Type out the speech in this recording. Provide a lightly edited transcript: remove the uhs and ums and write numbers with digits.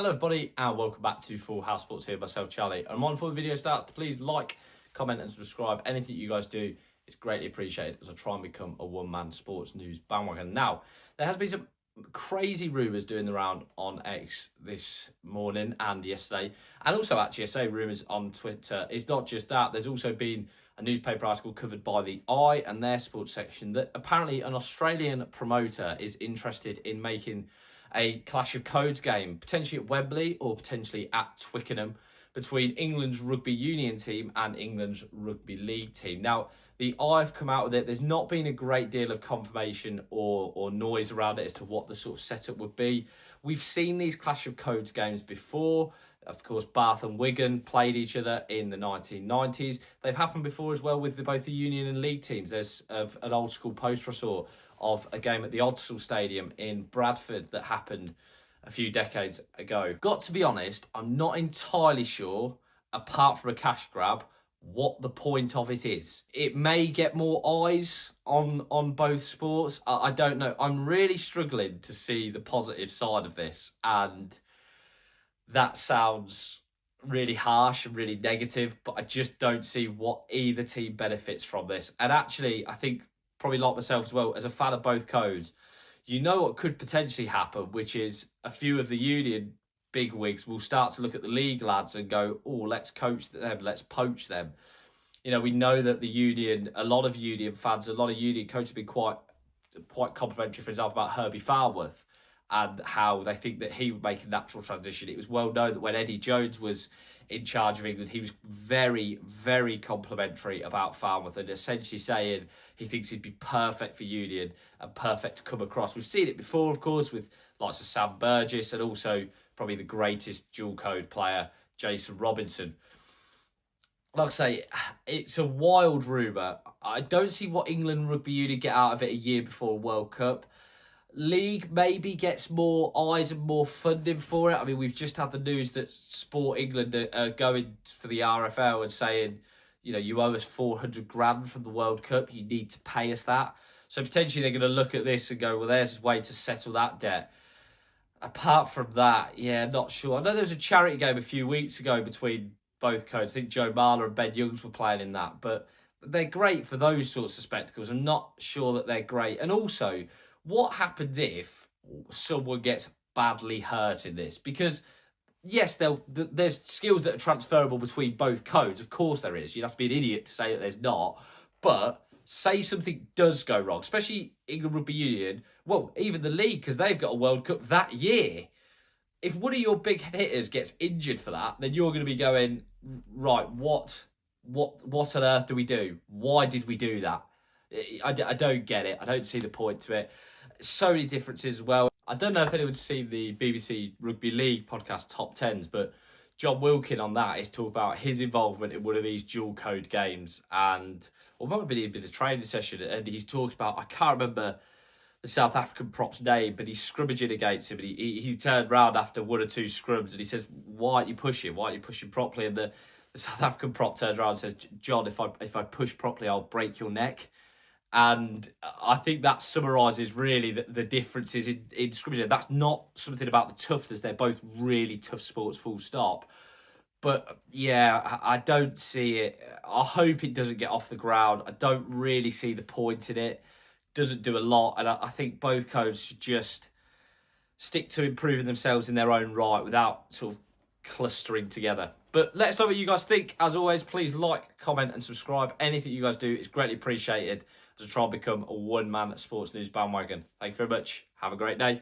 Hello everybody and welcome back to Full House Sports here, myself Charlie. And before the video starts, please like, comment and subscribe. Anything you guys do is greatly appreciated as I try and become a one-man sports news bandwagon. Now, there has been some crazy rumours doing the round on X this morning and yesterday, and also actually I say rumours on Twitter. It's not just that, there's also been a newspaper article covered by the Eye and their sports section that apparently an Australian promoter is interested in making a Clash of Codes game, potentially at Wembley or potentially at Twickenham, between England's rugby union team and England's rugby league team. Now, the Eye have come out with it. There's not been a great deal of confirmation or noise around it as to what the sort of setup would be. We've seen these Clash of Codes games before. Of course, Bath and Wigan played each other in the 1990s. They've happened before as well with both the union and league teams. There's an old school poster I saw of a game at the Odsal Stadium in Bradford that happened a few decades ago. Got to be honest, I'm not entirely sure, apart from a cash grab, what the point of it is. It may get more eyes on both sports. I don't know. I'm really struggling to see the positive side of this, and that sounds really harsh and really negative, but I just don't see what either team benefits from this. And actually, I think probably like myself as well, as a fan of both codes, you know what could potentially happen, which is a few of the union bigwigs will start to look at the league lads and go, oh, let's coach them, let's poach them. You know, we know that the union, a lot of union fans, a lot of union coaches have been quite complimentary, for example, about Herbie Farworth and how they think that he would make a natural transition. It was well known that when Eddie Jones was in charge of England, he was very, very complimentary about Farworth and essentially saying he thinks he'd be perfect for Union and perfect to come across. We've seen it before, of course, with lots of Sam Burgess and also probably the greatest dual code player, Jason Robinson. Like I say, it's a wild rumour. I don't see what England Rugby Union get out of it a year before a World Cup. League maybe gets more eyes and more funding for it. I mean, we've just had the news that Sport England are going for the RFL and saying, you know, you owe us 400 grand from the World Cup. You need to pay us that. So potentially they're going to look at this and go, well, there's a way to settle that debt. Apart from that, yeah, not sure. I know there was a charity game a few weeks ago between both codes. I think Joe Marler and Ben Youngs were playing in that. But they're great for those sorts of spectacles. I'm not sure that they're great. And also, what happens if someone gets badly hurt in this? Because, yes, there's skills that are transferable between both codes. Of course there is. You'd have to be an idiot to say that there's not. But say something does go wrong, especially England Rugby Union, well, even the league, because they've got a World Cup that year. If one of your big hitters gets injured for that, then you're going to be going, right, what on earth do we do? Why did we do that? I don't get it. I don't see the point to it. So many differences as well. I don't know if anyone's seen the BBC Rugby League podcast Top 10s, but John Wilkin on that is talking about his involvement in one of these dual code games, and or might have been a training session, and he's talking about, I can't remember the South African prop's name, but he's scrummaging against him, and he turned round after one or two scrums and he says, why aren't you pushing? Why aren't you pushing properly? And the South African prop turns around and says, John, if I push properly, I'll break your neck. And I think that summarises really the differences in scrimmaging. That's not something about the toughness. They're both really tough sports, full stop. But yeah, I don't see it. I hope it doesn't get off the ground. I don't really see the point in it. Doesn't do a lot. And I think both codes should just stick to improving themselves in their own right without sort of clustering together. But let us know what you guys think. As always, please like, comment and subscribe. Anything you guys do is greatly appreciated as I try and become a one-man sports news bandwagon. Thank you very much. Have a great day.